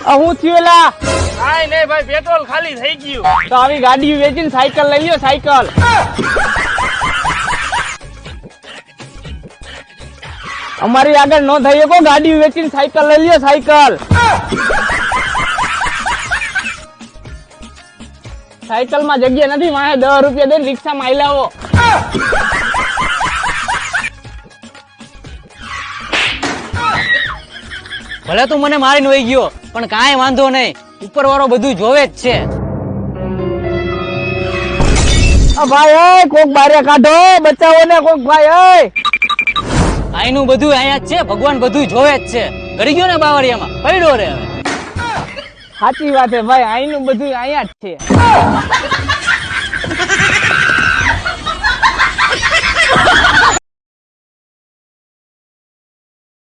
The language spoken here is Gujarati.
હું થયું લા? કાઈ નહીં ભાઈ, પેટ્રોલ ખાલી થઈ ગયું. તો આવી ગાડી વેચીને સાયકલ લઈ લ્યો, સાયકલ. અમારી આગળ નો થઈ શકો, ગાડી વેચીને સાયકલ લઈ લ્યો, સાયકલ. સાયકલ માં જગ્યા નથી, મારે 10 રૂપિયા દઈને રિક્ષા માં આલાવો. ભલે તું મને મારીને વહી ગયો, પણ કાંઈ વાંધો નહીં, ઉપર વાળો બધું જોવે જ છે. ભાઈ કોક બારે કાઢો, બચાવો ને કોક ભાઈ. આઈનું બધું અહીંયા જ છે, ભગવાન બધું જોવે જ છે. ઘડી ગયો ને બાવળિયામાં, પડ્યો રે હવે. સાચી વાત છે ભાઈ, અહીંનું બધું અહીંયા જ છે.